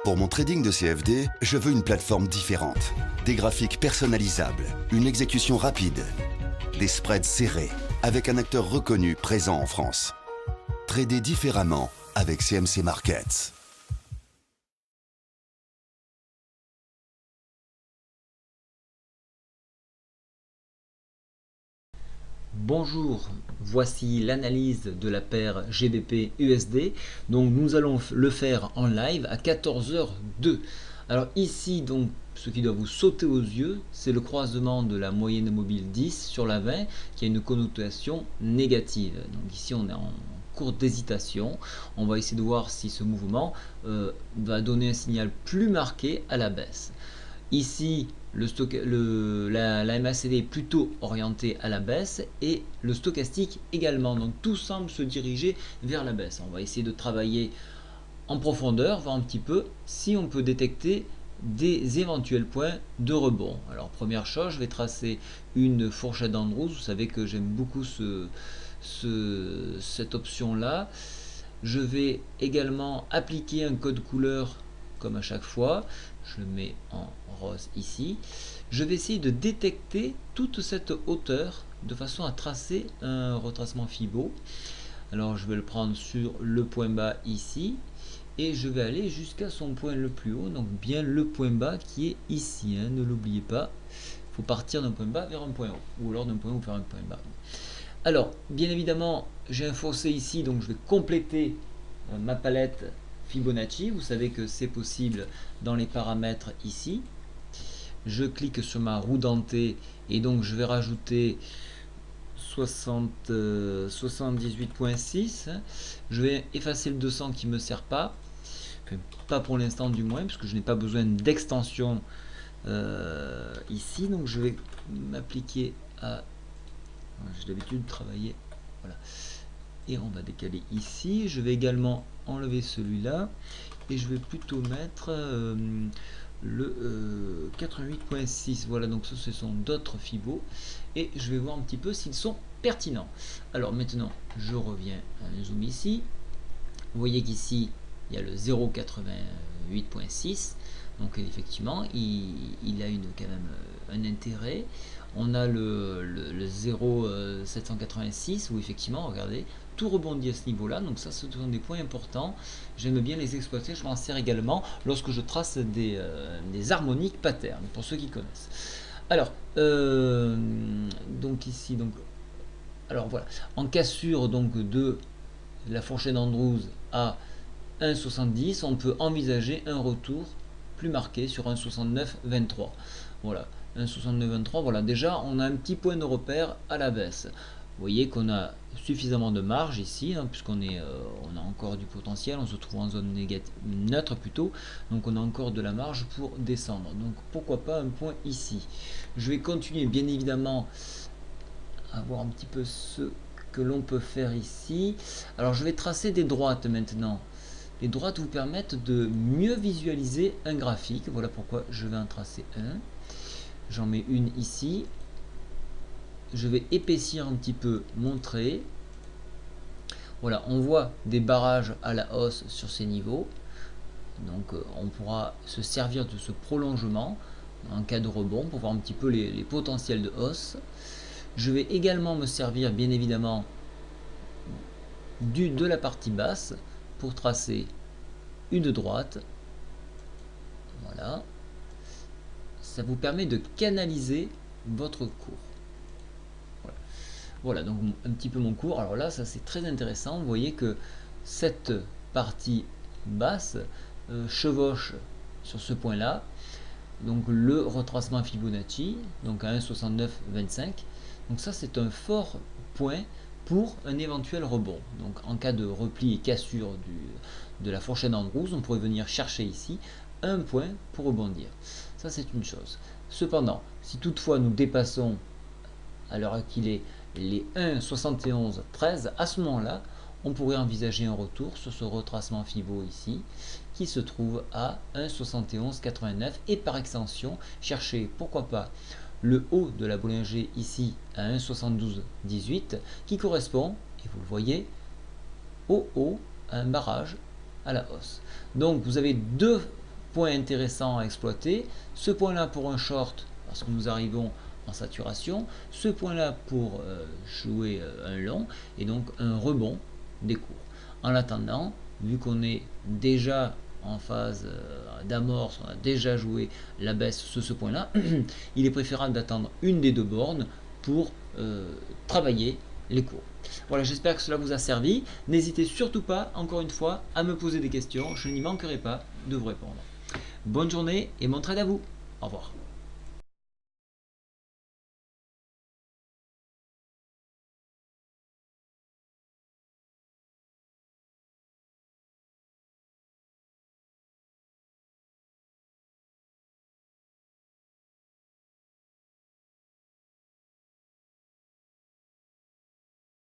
Pour mon trading de CFD, je veux une plateforme différente. Des graphiques personnalisables, une exécution rapide, des spreads serrés, avec un acteur reconnu présent en France. Trader différemment avec CMC Markets. Bonjour, voici l'analyse de la paire GBP-USD. Donc nous allons le faire en live à 14h02. Alors ici, donc, ce qui doit vous sauter aux yeux, c'est le croisement de la moyenne mobile 10 sur la 20 qui a une connotation négative. Donc ici on est en cours d'hésitation. On va essayer de voir si ce mouvement va donner un signal plus marqué à la baisse. Ici, la MACD est plutôt orientée à la baisse et le stochastique également. Donc tout semble se diriger vers la baisse. On va essayer de travailler en profondeur, voir un petit peu si on peut détecter des éventuels points de rebond. Alors première chose, je vais tracer une fourchette d'Andrews. Vous savez que j'aime beaucoup cette option là. Je vais également appliquer un code couleur comme à chaque fois. Je le mets en rose ici. Je vais essayer de détecter toute cette hauteur de façon à tracer un retracement Fibo. Alors je vais le prendre sur le point bas ici et je vais aller jusqu'à son point le plus haut, donc bien le point bas qui est ici, hein, ne l'oubliez pas. Il faut partir d'un point bas vers un point haut, ou alors d'un point haut vers un point bas. Alors, bien évidemment, j'ai un fossé ici, donc je vais compléter ma palette Fibonacci. Vous savez que c'est possible dans les paramètres ici. Je clique sur ma roue dentée et donc je vais rajouter 78.6. Je vais effacer le 200 qui ne me sert pas. Enfin, pas pour l'instant du moins, parce que je n'ai pas besoin d'extension ici. Donc je vais m'appliquer à... J'ai l'habitude de travailler. Voilà. Et on va décaler ici. Je vais également enlever celui-là. Et je vais plutôt mettre le 88.6. Voilà, donc ce sont d'autres fibos. Et je vais voir un petit peu s'ils sont pertinents. Alors maintenant, je reviens à un zoom ici. Vous voyez qu'ici, il y a le 0,88.6. Donc effectivement, il a quand même un intérêt. On a le 0,786 où effectivement, regardez, tout rebondit à ce niveau-là. Donc ça, ce sont des points importants. J'aime bien les exploiter. Je m'en sers également lorsque je trace des harmoniques patterns, pour ceux qui connaissent. Alors, donc ici, alors voilà, en cassure donc de la fourchette d'Andrews à 1,70, on peut envisager un retour plus marqué sur 1,6923. Voilà, 1,6923. Voilà, déjà on a un petit point de repère à la baisse. Vous voyez qu'on a suffisamment de marge ici, hein, puisqu'on on a encore du potentiel, on se trouve en zone neutre plutôt, donc on a encore de la marge pour descendre. Donc pourquoi pas un point ici. Je vais continuer bien évidemment à voir un petit peu ce que l'on peut faire ici. Alors je vais tracer des droites maintenant. Les droites vous permettent de mieux visualiser un graphique. Voilà pourquoi je vais en tracer un. J'en mets une ici. Je vais épaissir un petit peu mon trait. Voilà, on voit des barrages à la hausse sur ces niveaux. Donc on pourra se servir de ce prolongement en cas de rebond pour voir un petit peu les potentiels de hausse. Je vais également me servir bien évidemment de la partie basse pour tracer une droite. Voilà. Ça vous permet de canaliser votre cours. Voilà, donc un petit peu mon cours. Alors là, ça c'est très intéressant. Vous voyez que cette partie basse chevauche sur ce point-là. Donc le retracement Fibonacci, donc à 1,6925. Donc ça c'est un fort point pour un éventuel rebond. Donc en cas de repli et cassure de la fourchette d'Andrews, on pourrait venir chercher ici un point pour rebondir. Ça c'est une chose. Cependant, si toutefois nous dépassons à l'heure qu'il est les 1,7113, à ce moment-là, on pourrait envisager un retour sur ce retracement Fibo ici, qui se trouve à 1,7189 et par extension, chercher pourquoi pas le haut de la Bollinger ici à 1,7218 qui correspond, et vous le voyez, au haut à un barrage à la hausse. Donc vous avez deux point intéressant à exploiter, ce point-là pour un short, parce que nous arrivons en saturation, ce point-là pour jouer un long, et donc un rebond des cours. En attendant, vu qu'on est déjà en phase d'amorce, on a déjà joué la baisse sur ce point-là, il est préférable d'attendre une des deux bornes pour travailler les cours. Voilà, j'espère que cela vous a servi. N'hésitez surtout pas, encore une fois, à me poser des questions. Je n'y manquerai pas de vous répondre. Bonne journée et bon trade à vous. Au revoir.